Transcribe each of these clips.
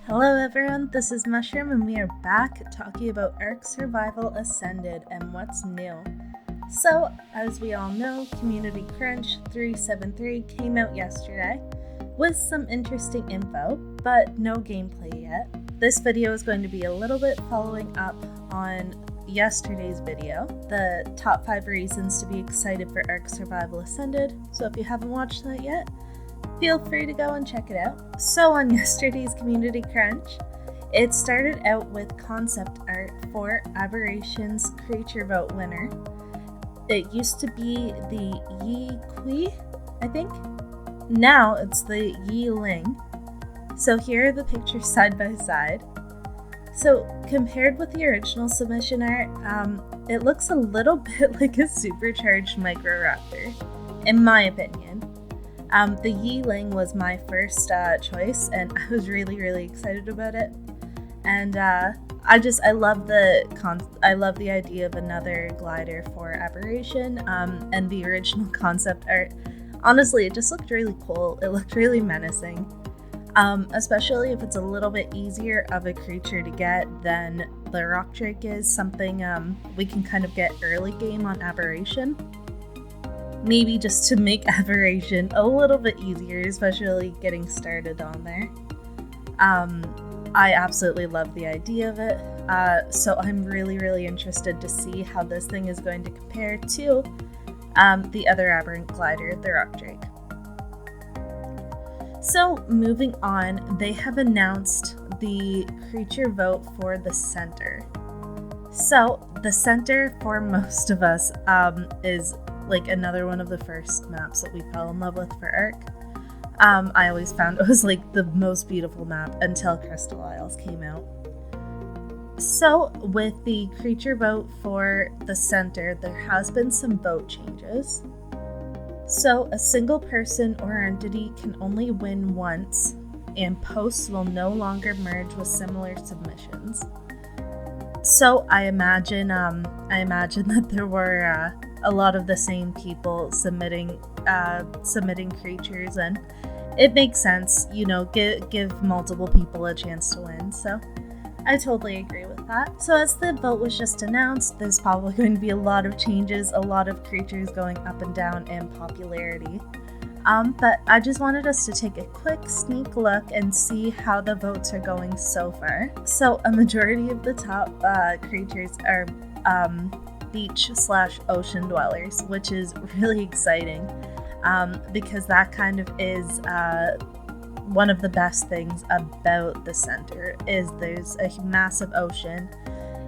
Hello everyone, this is Mushroom and we are back talking about arksurvivalascended and what's new. So, as we all know, Community Crunch 373 came out yesterday with some interesting info, but no gameplay yet. This video is going to be a little bit following up on yesterday's video, the top 5 reasons to be excited for arksurvivalascended, so if you haven't watched that yet, feel free to go and check it out. So on yesterday's Community Crunch, it started out with concept art for Aberration's Creature Vote winner. It used to be the Yi Kui, I think. Now it's the Yi Ling. So here are the pictures side by side. So compared with the original submission art, it looks a little bit like a supercharged Microraptor, in my opinion. The Yi Ling was my first choice, and I was really excited about it. And I love the idea of another glider for Aberration, and the original concept art. Honestly, it just looked really cool. It looked really menacing, especially if it's a little bit easier of a creature to get than the Rock Drake is. Something we can kind of get early game on Aberration. Maybe just to make Aberration a little bit easier, especially getting started on there. I absolutely love the idea of it, so I'm really interested to see how this thing is going to compare to the other aberrant glider, the Rock Drake. So moving on, they have announced the creature vote for the center. So the center for most of us is like another one of the first maps that we fell in love with for Ark. I always found it was like the most beautiful map until Crystal Isles came out. So with the creature vote for the center, there has been some vote changes. So a single person or entity can only win once, and posts will no longer merge with similar submissions. So I imagine that there were a lot of the same people submitting creatures, and it makes sense, give multiple people a chance to win, so I totally agree with that. So as the vote was just announced, there's probably going to be a lot of changes, a lot of creatures going up and down in popularity, but I just wanted us to take a quick sneak look and see how the votes are going so far. So a majority of the top creatures are beach/ocean dwellers, which is really exciting, because that kind of is one of the best things about the center is there's a massive ocean.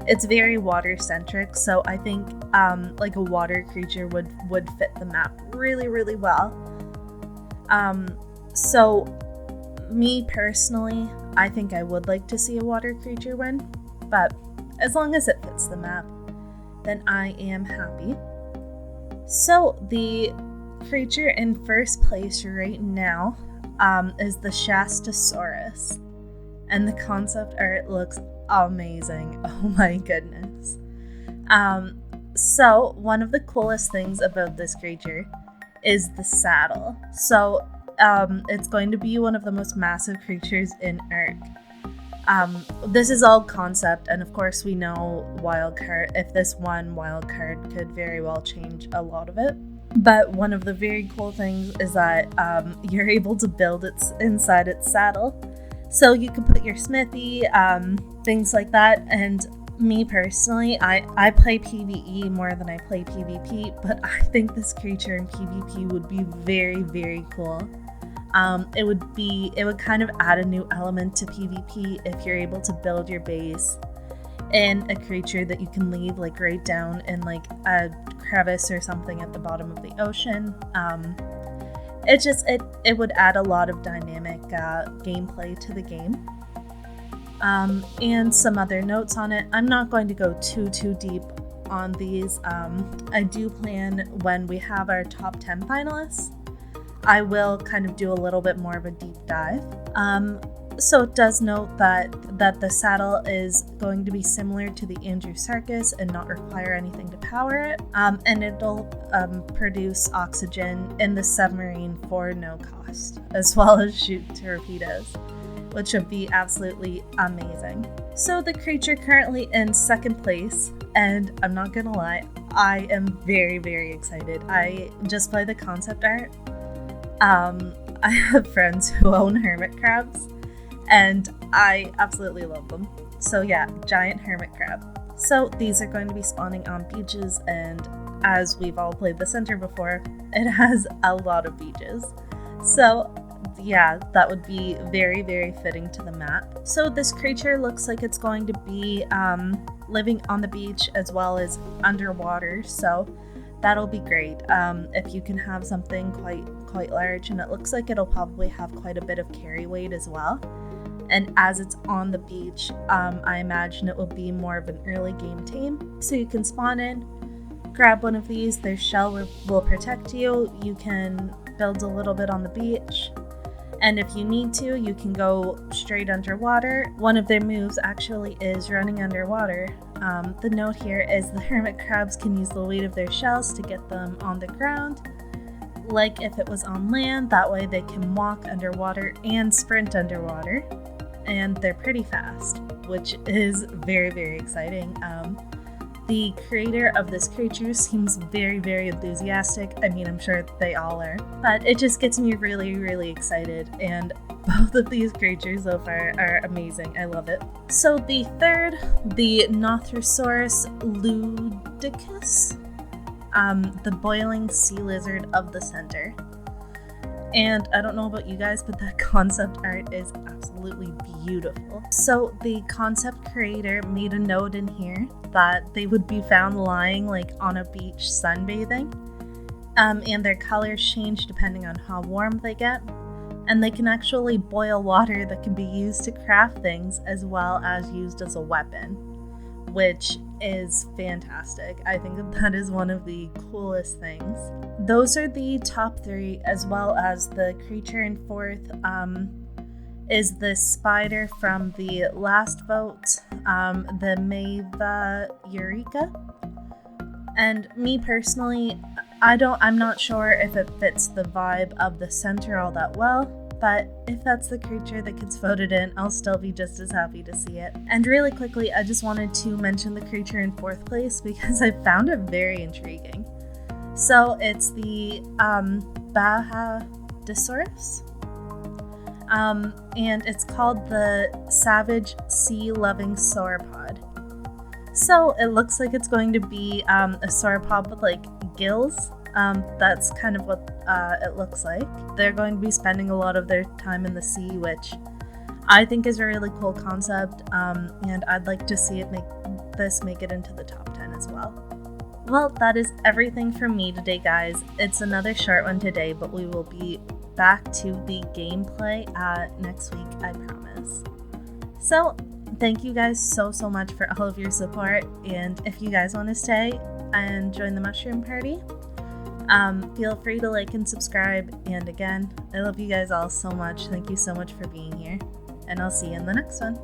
It's very water centric, so I think like a water creature would fit the map really well. So me personally, I think I would like to see a water creature win, but as long as it fits the map, then I am happy. So the creature in first place right now is the Shastosaurus, and the concept art looks amazing. Oh my goodness. So one of the coolest things about this creature is the saddle. So it's going to be one of the most massive creatures in Ark. This is all concept, and of course we know wildcard. If this one wildcard could very well change a lot of it. But one of the very cool things is that you're able to build it inside its saddle. So you can put your smithy, things like that. And me personally, I play PvE more than I play PvP, but I think this creature in PvP would be very cool. It would kind of add a new element to PvP if you're able to build your base in a creature that you can leave like right down in like a crevice or something at the bottom of the ocean. It would add a lot of dynamic gameplay to the game. And some other notes on it. I'm not going to go too deep on these. I do plan when we have our top 10 finalists, I will kind of do a little bit more of a deep dive. So it does note that the saddle is going to be similar to the Arksurvivalevolved and not require anything to power it, and it'll produce oxygen in the submarine for no cost, as well as shoot torpedoes, which would be absolutely amazing. So the creature currently in second place, and I'm not gonna lie, I am very, very excited. Just by the concept art, I have friends who own hermit crabs, and I absolutely love them. So yeah, giant hermit crab. So these are going to be spawning on beaches, and as we've all played the center before, it has a lot of beaches. So yeah, that would be very, very fitting to the map. So this creature looks like it's going to be living on the beach as well as underwater, so that'll be great if you can have something quite large, and it looks like it'll probably have quite a bit of carry weight as well. And as it's on the beach, I imagine it will be more of an early game tame. So you can spawn in, grab one of these, their shell will protect you, you can build a little bit on the beach, and if you need to, you can go straight underwater. One of their moves actually is running underwater. The note here is the hermit crabs can use the weight of their shells to get them on the ground, like if it was on land. That way they can walk underwater and sprint underwater, and they're pretty fast, which is very, very exciting. The creator of this creature seems very, very enthusiastic. I mean, I'm sure they all are, but it just gets me really, really excited, and both of these creatures so far are amazing. I love it. So the third, the Arksurvivalevolved ludicus, the boiling sea lizard of the center. And I don't know about you guys, but that concept art is absolutely beautiful. So the concept creator made a note in here that they would be found lying like on a beach sunbathing, and their colors change depending on how warm they get, and they can actually boil water that can be used to craft things as well as used as a weapon, which is fantastic. I think that is one of the coolest things. Those are the top three, as well as the creature in fourth is the spider from the last vote, the Mava Eureka. And me personally, I'm not sure if it fits the vibe of the center all that well, but if that's the creature that gets voted in, I'll still be just as happy to see it. And really quickly, I just wanted to mention the creature in fourth place because I found it very intriguing. So it's the Shastosaurus, and it's called the Savage Sea-Loving Sauropod. So it looks like it's going to be a sauropod with like gills. That's kind of what it looks like. They're going to be spending a lot of their time in the sea, which I think is a really cool concept, and I'd like to see it make it into the top 10 as well. Well, that is everything from me today, guys. It's another short one today, but we will be back to the gameplay next week, I promise. So, thank you guys so much for all of your support, and if you guys want to stay and join the mushroom party, feel free to like and subscribe. And again, I love you guys all so much. Thank you so much for being here, and I'll see you in the next one.